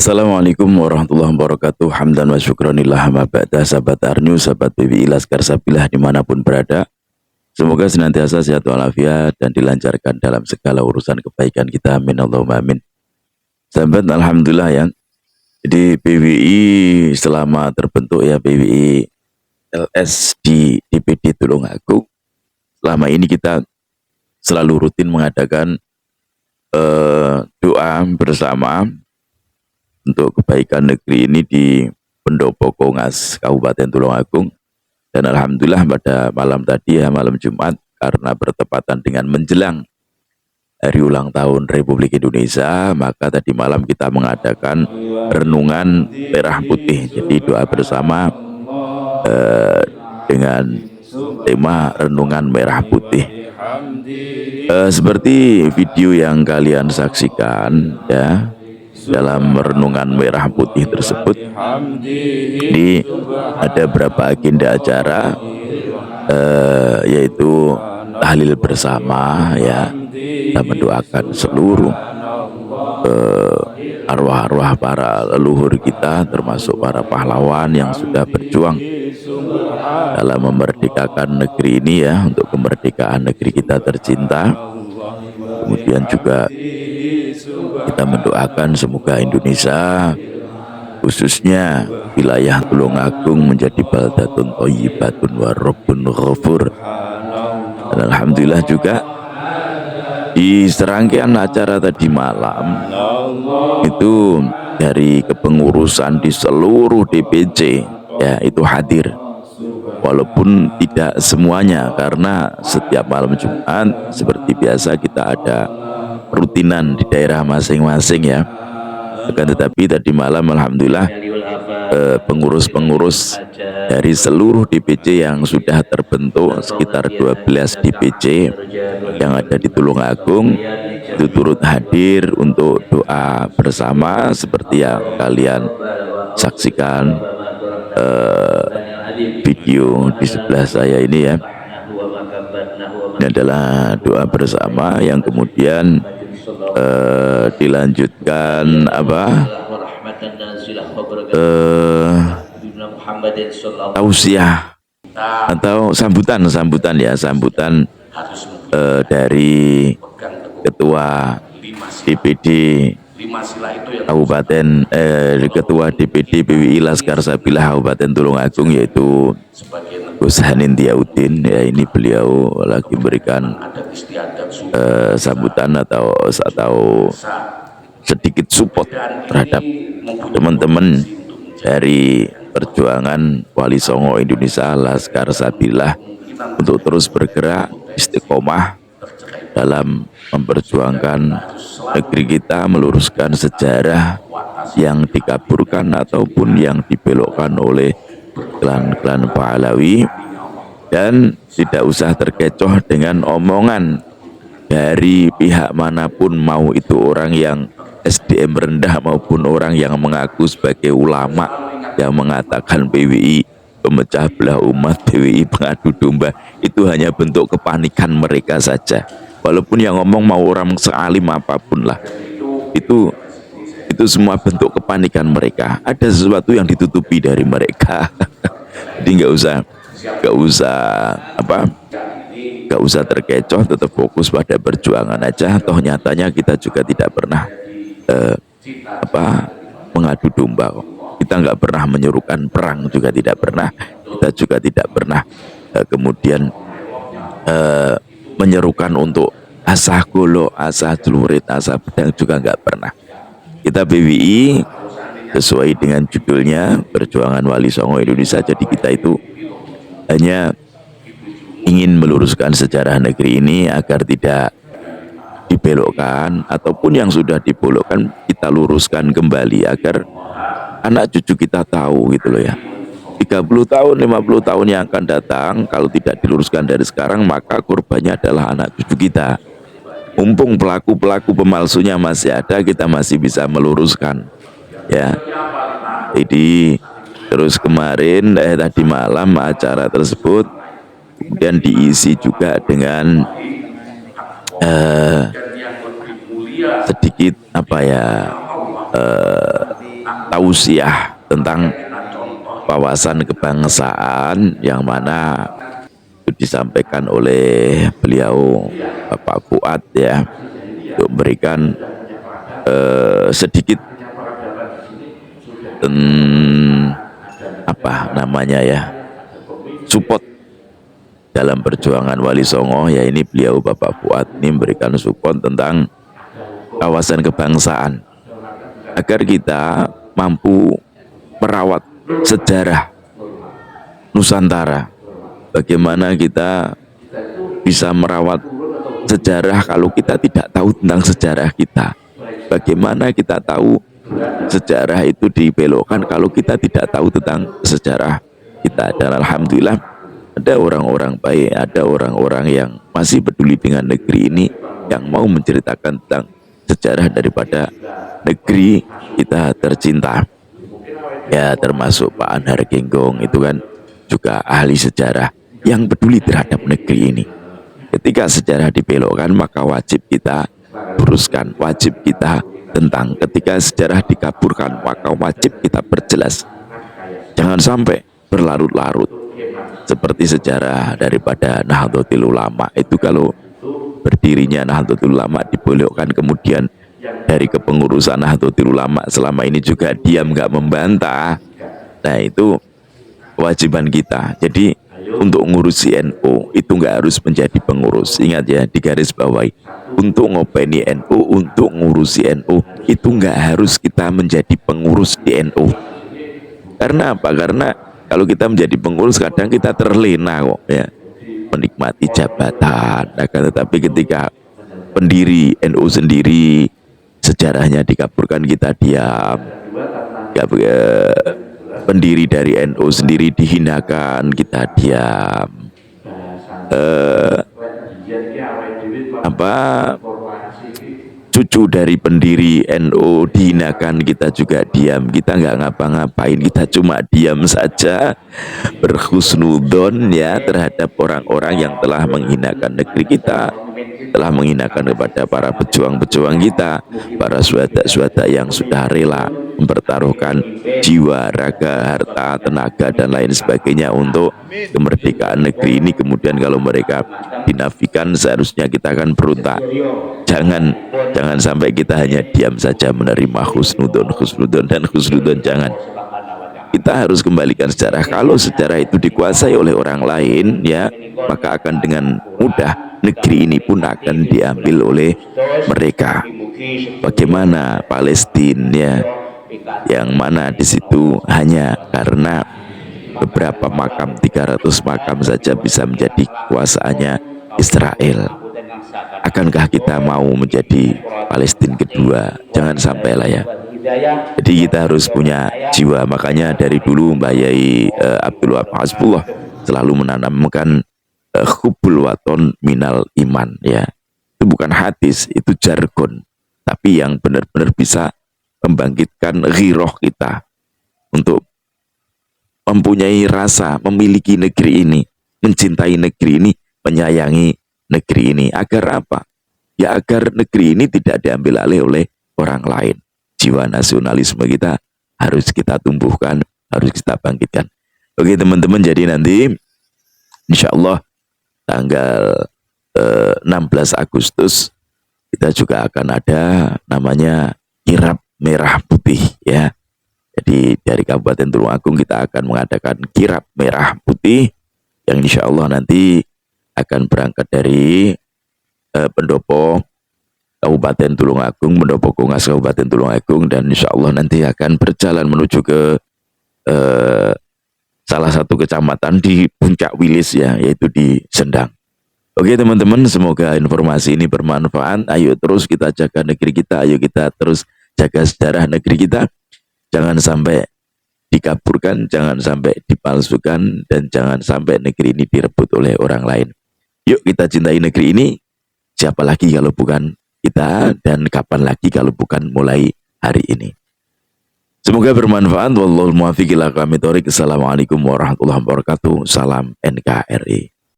Assalamualaikum warahmatullahi wabarakatuh. Hamdan wa syukranillah ma ba'da, sahabat Arnyu, sahabat PBI Laskar Sabilah dimanapun berada. Semoga senantiasa sehat walafiat dan dilancarkan dalam segala urusan kebaikan kita. Amin Allahumma amin. Sahabat, alhamdulillah ya. Jadi PBI selama terbentuk ya PBI LS di DPD Tulungagung, selama ini kita selalu rutin mengadakan doa bersama untuk kebaikan negeri ini di Pendopo Kongas Kabupaten Tulungagung. Dan alhamdulillah pada malam tadi ya, malam Jumat, karena bertepatan dengan menjelang hari ulang tahun Republik Indonesia, maka tadi malam kita mengadakan renungan merah putih. Jadi doa bersama dengan tema renungan merah putih. Seperti video yang kalian saksikan ya, dalam renungan merah putih tersebut, ini ada beberapa agenda acara, yaitu tahlil bersama ya. Kita mendoakan seluruh arwah-arwah para leluhur kita, termasuk para pahlawan yang sudah berjuang dalam memerdekakan negeri ini ya, untuk kemerdekaan negeri kita tercinta. Kemudian juga kita mendoakan semoga Indonesia, khususnya wilayah Tulungagung, menjadi baldatun thayyibatun wa rabbun ghafur. Dan alhamdulillah juga di serangkaian acara tadi malam itu dari kepengurusan di seluruh DPC ya itu hadir, walaupun tidak semuanya, karena setiap malam Jumat seperti biasa kita ada rutinan di daerah masing-masing ya. Akan tetapi tadi malam alhamdulillah pengurus-pengurus dari seluruh DPC yang sudah terbentuk, sekitar 12 DPC yang ada di Tulungagung, itu turut hadir untuk doa bersama seperti yang kalian saksikan video di sebelah saya ini ya. Ini adalah doa bersama yang kemudian dilanjutkan tausiah atau sambutan ya, sambutan dari ketua DPD Kabupaten ketua DPD PBI Laskar Sabilah Kabupaten Tulungagung, yaitu Gus Hanin Diaudin ya. Ini beliau lagi memberikan sambutan atau sedikit support terhadap teman-teman dari perjuangan Wali Songo Indonesia Laskar Sabilah untuk terus bergerak istiqomah dalam memperjuangkan negeri kita, meluruskan sejarah yang dikaburkan ataupun yang dibelokkan oleh klan-klan Pahlawi, dan tidak usah terkecoh dengan omongan dari pihak manapun, mau itu orang yang SDM rendah maupun orang yang mengaku sebagai ulama yang mengatakan PBI pemecah belah umat, PBI pengadu domba. Itu hanya bentuk kepanikan mereka saja, walaupun yang ngomong mau orang sealim apapun lah, itu semua bentuk kepanikan mereka. Ada sesuatu yang ditutupi dari mereka. Jadi nggak usah terkecoh, tetap fokus pada perjuangan aja. Toh nyatanya kita juga tidak pernah mengadu domba. Kita nggak pernah menyerukan perang, juga tidak pernah. Kita juga tidak pernah kemudian menyerukan untuk asah golok, asah celurit, asah pedang, juga nggak pernah. Kita PBI sesuai dengan judulnya Perjuangan Wali Songo Indonesia. Jadi kita itu hanya ingin meluruskan sejarah negeri ini agar tidak dibelokkan, ataupun yang sudah dibelokkan kita luruskan kembali agar anak cucu kita tahu gitu loh ya. 30 tahun, 50 tahun yang akan datang, kalau tidak diluruskan dari sekarang, maka korbannya adalah anak cucu kita. Mumpung pelaku-pelaku pemalsunya masih ada, kita masih bisa meluruskan ya. Jadi terus kemarin tadi malam acara tersebut kemudian diisi juga dengan sedikit tausiah tentang wawasan kebangsaan yang mana itu disampaikan oleh beliau Bapak Fuad ya, untuk memberikan sedikit apa namanya ya, support dalam perjuangan Wali Songo. Ya ini beliau Bapak Fuad ini memberikan support tentang wawasan kebangsaan agar kita mampu merawat sejarah Nusantara. Bagaimana kita bisa merawat sejarah kalau kita tidak tahu tentang sejarah kita? Bagaimana kita tahu sejarah itu dibelokkan kalau kita tidak tahu tentang sejarah kita? Dan alhamdulillah ada orang-orang baik, ada orang-orang yang masih peduli dengan negeri ini, yang mau menceritakan tentang sejarah daripada negeri kita tercinta. Ya termasuk Pak Anhar Genggong, itu kan juga ahli sejarah yang peduli terhadap negeri ini. Ketika sejarah dibelokkan, maka wajib kita luruskan, wajib kita tentang. Ketika sejarah dikaburkan, maka wajib kita perjelas. Jangan sampai berlarut-larut seperti sejarah daripada Nahdlatul Ulama. Itu kalau berdirinya Nahdlatul Ulama dibelokkan, kemudian dari kepengurusan Nahdlatul Ulama selama ini juga diam nggak membantah. Nah itu kewajiban kita. Jadi untuk ngurusi NU itu nggak harus menjadi pengurus. Ingat ya, digaris bawahi, untuk ngopeni NU, untuk ngurusi NU itu nggak harus kita menjadi pengurus di NU. Karena apa? Karena kalau kita menjadi pengurus kadang kita terlena kok ya, menikmati jabatan. Tetapi ketika pendiri NU sendiri sejarahnya dikaburkan, kita diam. Pendiri dari NU sendiri dihinakan, kita diam. Cucu dari pendiri NU dihinakan, kita juga diam. Kita nggak ngapa-ngapain, kita cuma diam saja, berhusnudon ya terhadap orang-orang yang telah menghinakan negeri kita, telah menghinakan kepada para pejuang-pejuang kita, para syuhada-syuhada yang sudah rela mempertaruhkan jiwa, raga, harta, tenaga dan lain sebagainya untuk kemerdekaan negeri ini. Kemudian kalau mereka dinafikan, seharusnya kita akan berontak. Jangan sampai kita hanya diam saja menerima husnudon dan husnudon. Jangan. Kita harus kembalikan sejarah. Kalau sejarah itu dikuasai oleh orang lain ya, maka akan dengan mudah negeri ini pun akan diambil oleh mereka. Bagaimana Palestina ya, yang mana di situ hanya karena beberapa makam, 300 makam saja bisa menjadi kekuasaannya Israel. Akankah kita mau menjadi Palestina kedua? Jangan sampai lah ya. Jadi kita harus punya jiwa. Makanya dari dulu Mbak Yai Abdul Wahab Hasbullah selalu menanamkan hubbul waton minal iman ya. Itu bukan hadis, itu jargon, tapi yang benar-benar bisa membangkitkan ghiroh kita untuk mempunyai rasa memiliki negeri ini, mencintai negeri ini, menyayangi negeri ini. Agar apa? Ya agar negeri ini tidak diambil alih oleh orang lain. Jiwa nasionalisme kita harus kita tumbuhkan, harus kita bangkitkan. Oke teman-teman, jadi nanti insya Allah tanggal 16 Agustus kita juga akan ada namanya kirab merah putih ya. Jadi dari Kabupaten Tulungagung kita akan mengadakan kirab merah putih yang insya Allah nanti akan berangkat dari pendopo Kabupaten Tulungagung, pendopo Kongas Kabupaten Tulungagung, dan insya Allah nanti akan berjalan menuju ke salah satu kecamatan di Puncak Wilis ya, yaitu di Sendang. Oke teman-teman, semoga informasi ini bermanfaat. Ayo terus kita jaga negeri kita, ayo kita terus jaga sejarah negeri kita. Jangan sampai dikaburkan, jangan sampai dipalsukan, dan jangan sampai negeri ini direbut oleh orang lain. Yuk kita cintai negeri ini. Siapa lagi kalau bukan kita, dan kapan lagi kalau bukan mulai hari ini. Semoga bermanfaat. Wallahul muwaffiq ila aqwamit thoriq. Assalamualaikum warahmatullahi wabarakatuh. Salam NKRI.